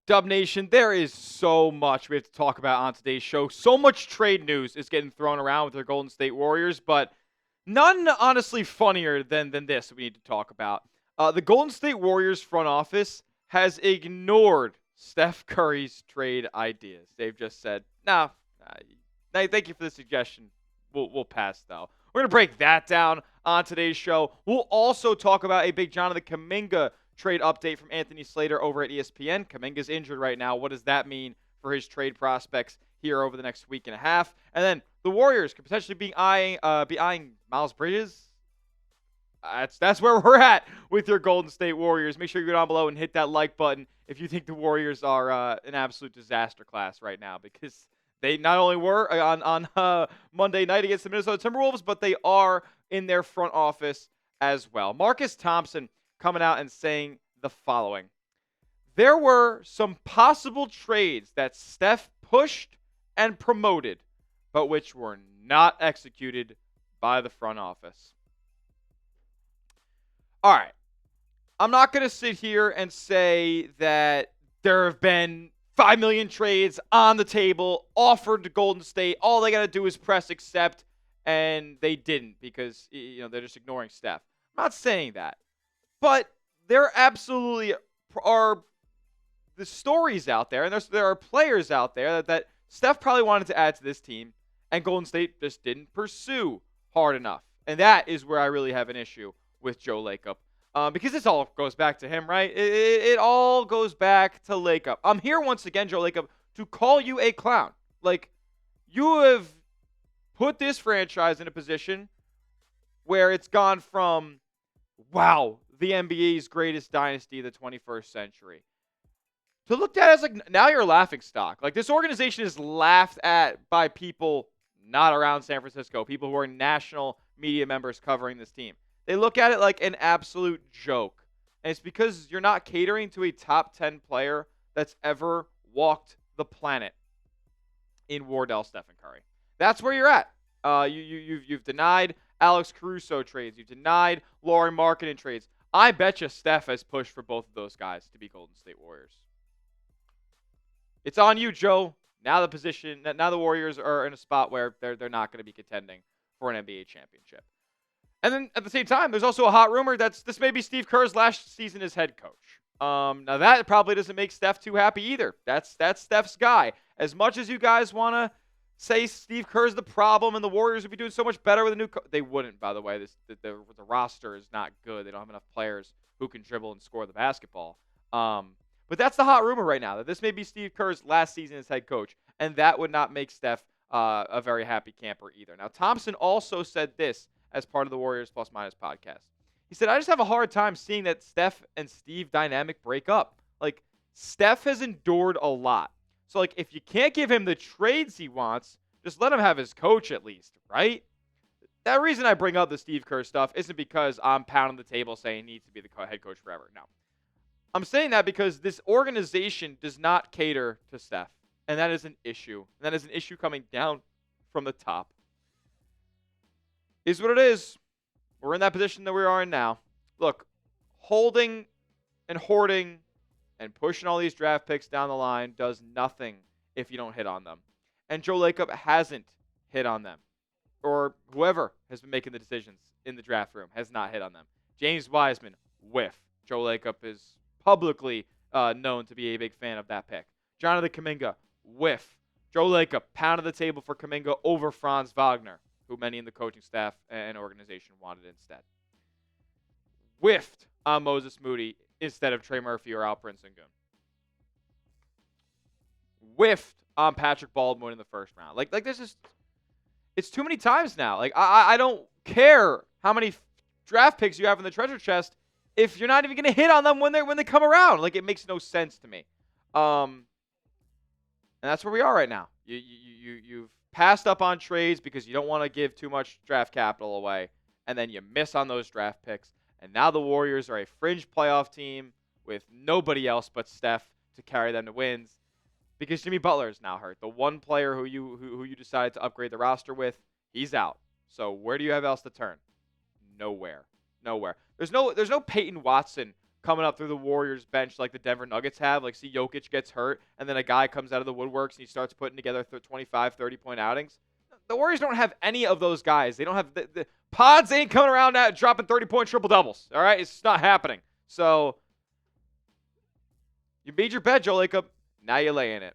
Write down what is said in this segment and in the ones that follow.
Dub Nation, there is so much we have to talk about on today's show. So much trade news is getting thrown around with the Golden State Warriors, but none honestly funnier than this we need to talk about. The Golden State Warriors front office has ignored Steph Curry's trade ideas. They've just said, nah, thank you for the suggestion. We'll pass, though. We're going to break that down on today's show. We'll also talk about a big Jonathan Kuminga trade update from Anthony Slater over at ESPN. Kuminga's injured right now. What does that mean for his trade prospects here over the next week and a half? And then the Warriors could potentially be eyeing Miles Bridges. That's where we're at with your Golden State Warriors. Make sure you go down below and hit that like button if you think the Warriors are an absolute disaster class right now, because they not only were on Monday night against the Minnesota Timberwolves, but they are in their front office as well. Marcus Thompson coming out and saying the following: there were some possible trades that Steph pushed and promoted, but which were not executed by the front office. All right. I'm not going to sit here and say that there have been 5 million trades on the table offered to Golden State. All they got to do is press accept, and they didn't because they're just ignoring Steph. I'm not saying that. But there absolutely are the stories out there, and there are players out there that Steph probably wanted to add to this team, and Golden State just didn't pursue hard enough. And that is where I really have an issue with Joe Lacob. Because this all goes back to him, right? It all goes back to Lacob. I'm here once again, Joe Lacob, to call you a clown. Like, you have put this franchise in a position where it's gone from, wow, the NBA's greatest dynasty of the 21st century, to looked at as like, now you're a laughing stock. Like, this organization is laughed at by people not around San Francisco, people who are national media members covering this team. They look at it like an absolute joke. And it's because you're not catering to a top 10 player that's ever walked the planet in Wardell, Stephen Curry. That's where you're at. You've denied Alex Caruso trades. You've denied Lauri Markkanen trades. I bet you Steph has pushed for both of those guys to be Golden State Warriors. It's on you, Joe. Now the Warriors are in a spot where they're not going to be contending for an NBA championship. And then at the same time, there's also a hot rumor that this may be Steve Kerr's last season as head coach. Now that probably doesn't make Steph too happy either. That's Steph's guy. As much as you guys want to say Steve Kerr's the problem and the Warriors would be doing so much better with a new coach, they wouldn't, by the way. The roster is not good. They don't have enough players who can dribble and score the basketball. But that's the hot rumor right now, that this may be Steve Kerr's last season as head coach, and that would not make Steph a very happy camper either. Now, Thompson also said this as part of the Warriors Plus Minus podcast. He said, I just have a hard time seeing that Steph and Steve dynamic break up. Like, Steph has endured a lot. So, like, if you can't give him the trades he wants, just let him have his coach at least, right? That reason I bring up the Steve Kerr stuff isn't because I'm pounding the table saying he needs to be the head coach forever. No. I'm saying that because this organization does not cater to Steph. And that is an issue. And that is an issue coming down from the top. Is what it is. We're in that position that we are in now. Look, holding and hoarding and pushing all these draft picks down the line does nothing if you don't hit on them. And Joe Lacob hasn't hit on them. Or whoever has been making the decisions in the draft room has not hit on them. James Wiseman, whiff. Joe Lacob is publicly known to be a big fan of that pick. Jonathan Kuminga, whiff. Joe Lacob pounded the table for Kuminga over Franz Wagner, who many in the coaching staff and organization wanted instead. Whiffed on Moses Moody instead of Trey Murphy or Alperen Sengun. Whiffed on Patrick Baldwin in the first round. Like this is, it's too many times now. Like I don't care how many draft picks you have in the treasure chest if you're not even going to hit on them when they come around. Like, it makes no sense to me. And that's where we are right now. You've passed up on trades because you don't want to give too much draft capital away, and then you miss on those draft picks. And now the Warriors are a fringe playoff team with nobody else but Steph to carry them to wins because Jimmy Butler is now hurt. The one player who you decided to upgrade the roster with, he's out. So where do you have else to turn? nowhere. Nowhere. There's no Peyton Watson coming up through the Warriors bench like the Denver Nuggets have. Like, see, Jokic gets hurt, and then a guy comes out of the woodworks and he starts putting together 25, 30-point outings. The Warriors don't have any of those guys. They don't have the Pods ain't coming around now dropping 30-point triple-doubles. All right? It's just not happening. So, you made your bed, Joe Lacob. Now you're laying it.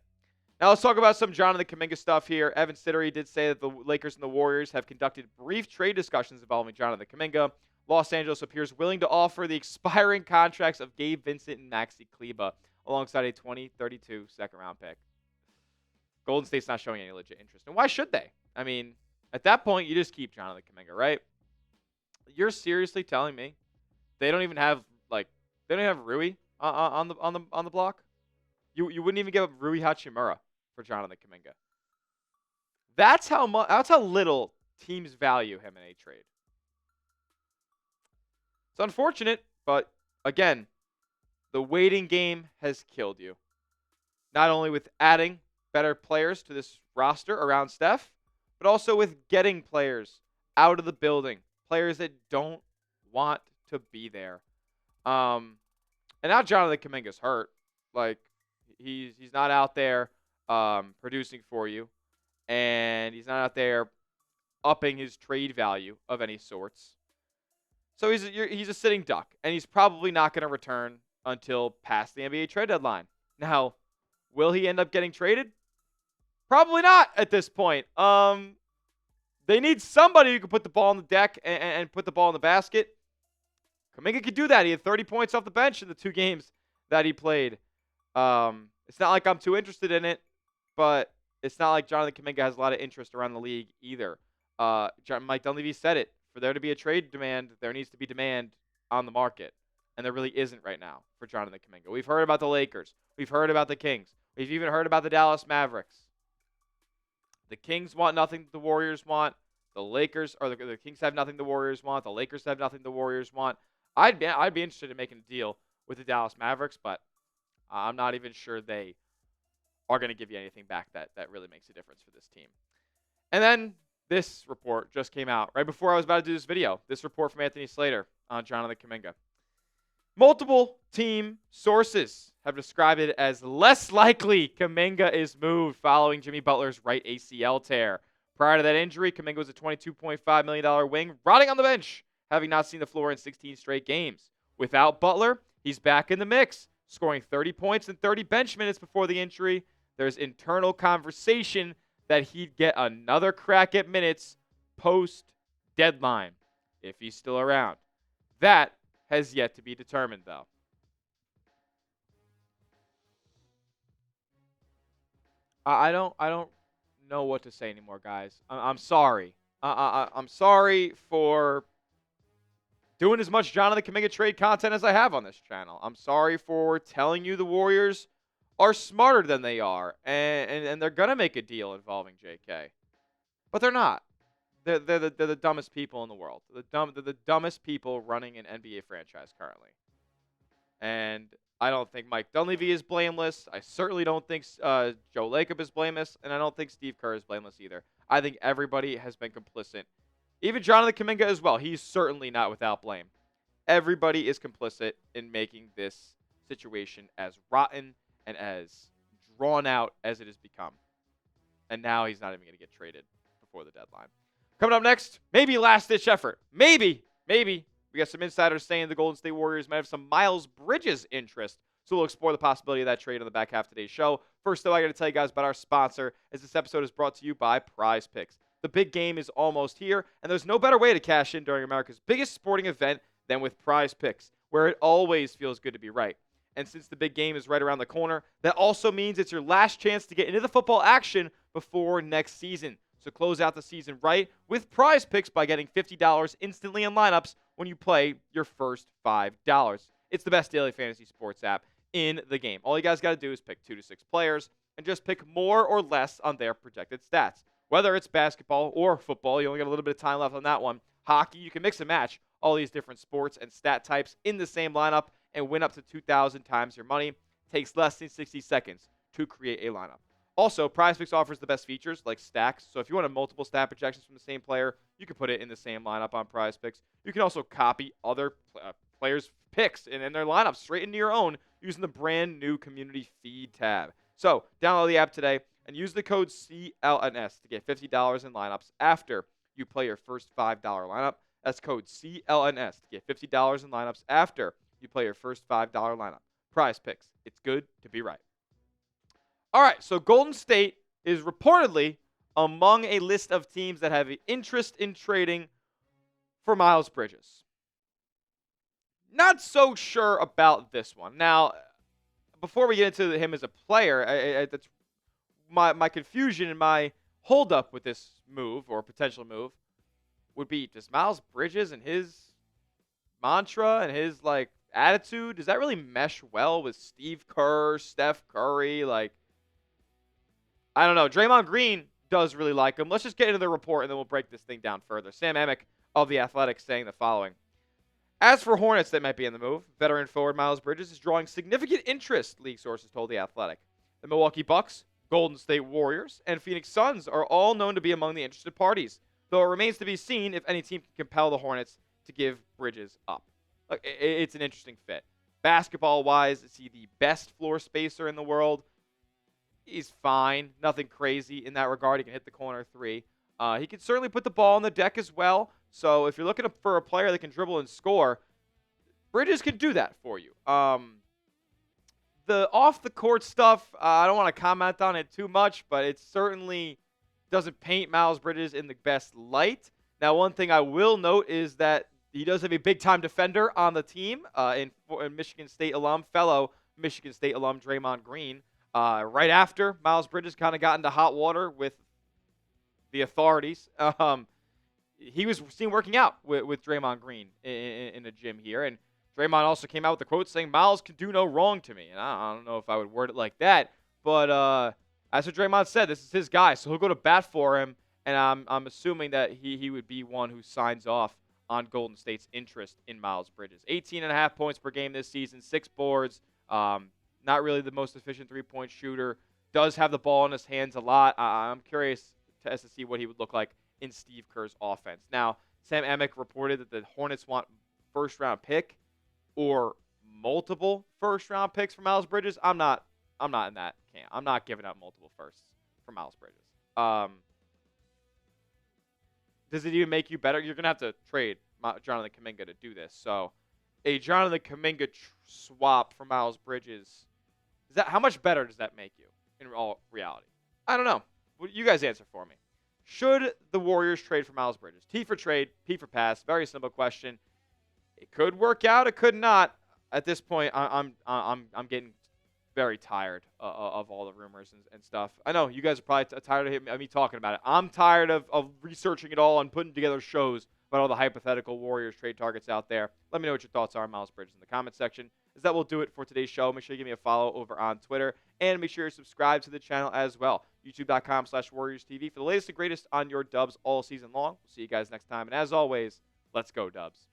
Now let's talk about some Jonathan Kuminga stuff here. Evan Siddery did say that the Lakers and the Warriors have conducted brief trade discussions involving Jonathan Kuminga. Los Angeles appears willing to offer the expiring contracts of Gabe Vincent and Maxi Kleber alongside a 2032 second-round pick. Golden State's not showing any legit interest. And why should they? I mean, at that point, you just keep Jonathan Kuminga, right? You're seriously telling me they don't even have Rui on the block? You wouldn't even give up Rui Hachimura for Jonathan Kuminga. That's how little teams value him in a trade. It's unfortunate, but again, the waiting game has killed you. Not only with adding better players to this roster around Steph, but also with getting players out of the building, players that don't want to be there. And now Jonathan Kuminga's hurt. Like, he's not out there producing for you, and he's not out there upping his trade value of any sorts. So he's a sitting duck, and he's probably not going to return until past the NBA trade deadline. Now, will he end up getting traded? Probably not at this point. They need somebody who can put the ball on the deck and put the ball in the basket. Kuminga could do that. He had 30 points off the bench in the 2 games that he played. It's not like I'm too interested in it, but it's not like Jonathan Kuminga has a lot of interest around the league either. Mike Dunleavy said it. For there to be a trade demand, there needs to be demand on the market. And there really isn't right now for Jonathan Kuminga. We've heard about the Lakers. We've heard about the Kings. We've even heard about the Dallas Mavericks. The Kings want nothing the Warriors want. The Kings have nothing the Warriors want. The Lakers have nothing the Warriors want. I'd be interested in making a deal with the Dallas Mavericks, but I'm not even sure they are going to give you anything back that really makes a difference for this team. And then this report just came out right before I was about to do this video. This report from Anthony Slater on Jonathan Kuminga. Multiple team sources have described it as less likely Kuminga is moved following Jimmy Butler's right ACL tear. Prior to that injury, Kuminga was a $22.5 million wing, rotting on the bench, having not seen the floor in 16 straight games. Without Butler, he's back in the mix, scoring 30 points and 30 bench minutes before the injury. There's internal conversation that he'd get another crack at minutes post-deadline if he's still around. That has yet to be determined, though. I don't know what to say anymore, guys. I'm sorry. I'm sorry for doing as much Jonathan Kuminga trade content as I have on this channel. I'm sorry for telling you the Warriors are smarter than they are, and they're going to make a deal involving JK. But they're not. They're the dumbest people in the world. They're the dumbest people running an NBA franchise currently. And I don't think Mike Dunleavy is blameless. I certainly don't think Joe Lacob is blameless, and I don't think Steve Kerr is blameless either. I think everybody has been complicit. Even Jonathan Kuminga as well. He's certainly not without blame. Everybody is complicit in making this situation as rotten and as drawn out as it has become. And now he's not even going to get traded before the deadline. Coming up next, maybe last-ditch effort. Maybe. We got some insiders saying the Golden State Warriors might have some Miles Bridges interest. So we'll explore the possibility of that trade on the back half of today's show. First, though, I got to tell you guys about our sponsor, as this episode is brought to you by Prize Picks. The big game is almost here, and there's no better way to cash in during America's biggest sporting event than with Prize Picks, where it always feels good to be right. And since the big game is right around the corner, that also means it's your last chance to get into the football action before next season. So close out the season right with Prize Picks by getting $50 instantly in lineups when you play your first $5. It's the best daily fantasy sports app in the game. All you guys got to do is pick 2 to 6 players and just pick more or less on their projected stats. Whether it's basketball or football, you only got a little bit of time left on that one. Hockey, you can mix and match all these different sports and stat types in the same lineup and win up to 2,000 times your money. Takes less than 60 seconds to create a lineup. Also, PrizePicks offers the best features like stacks. So if you want multiple stat projections from the same player, you can put it in the same lineup on PrizePicks. You can also copy other players' picks and their lineups straight into your own using the brand new community feed tab. So download the app today and use the code CLNS to get $50 in lineups after you play your first $5 lineup. That's code CLNS to get $50 in lineups after you play your first $5 lineup. PrizePicks. It's good to be right. All right, so Golden State is reportedly among a list of teams that have an interest in trading for Miles Bridges. Not so sure about this one. Now, before we get into him as a player, that's my confusion and my holdup with this move or potential move would be, does Miles Bridges and his mantra and his attitude, does that really mesh well with Steve Kerr, Steph Curry? I don't know. Draymond Green does really like him. Let's just get into the report, and then we'll break this thing down further. Sam Amick of The Athletic saying the following. As for Hornets that might be in the move, veteran forward Miles Bridges is drawing significant interest, league sources told The Athletic. The Milwaukee Bucks, Golden State Warriors, and Phoenix Suns are all known to be among the interested parties, though it remains to be seen if any team can compel the Hornets to give Bridges up. Look, it's an interesting fit. Basketball-wise, is he the best floor spacer in the world? He's fine. Nothing crazy in that regard. He can hit the corner three. He can certainly put the ball on the deck as well. So if you're looking for a player that can dribble and score, Bridges can do that for you. The off-the-court stuff, I don't want to comment on it too much, but it certainly doesn't paint Miles Bridges in the best light. Now, one thing I will note is that he does have a big-time defender on the team in Michigan State alum, fellow Michigan State alum Draymond Green. Right after Miles Bridges kind of got into hot water with the authorities, he was seen working out with Draymond Green in a gym here. And Draymond also came out with the quote saying, Miles can do no wrong to me. And I don't know if I would word it like that, but as what Draymond said, this is his guy, so he'll go to bat for him. And I'm assuming that he would be one who signs off on Golden State's interest in Miles Bridges. 18.5 points per game this season, 6 boards. Not really the most efficient three-point shooter. Does have the ball in his hands a lot. I'm curious to see what he would look like in Steve Kerr's offense. Now, Sam Amick reported that the Hornets want first-round pick or multiple first-round picks for Miles Bridges. I'm not in that camp. I'm not giving up multiple firsts for Miles Bridges. Does it even make you better? You're going to have to trade Jonathan Kuminga to do this. So a Jonathan Kuminga swap for Miles Bridges, how much better does that make you in all reality? I don't know. You guys answer for me. Should the Warriors trade for Miles Bridges? T for trade, P for pass. Very simple question. It could work out. It could not. At this point, I'm getting very tired of all the rumors and stuff. I know you guys are probably tired of me talking about it. I'm tired of researching it all and putting together shows about all the hypothetical Warriors trade targets out there. Let me know what your thoughts are on Miles Bridges in the comment section. That will do it for today's show. Make sure you give me a follow over on Twitter. And make sure you're subscribed to the channel as well. YouTube.com/WarriorsTV for the latest and greatest on your Dubs all season long. We'll see you guys next time. And as always, let's go Dubs.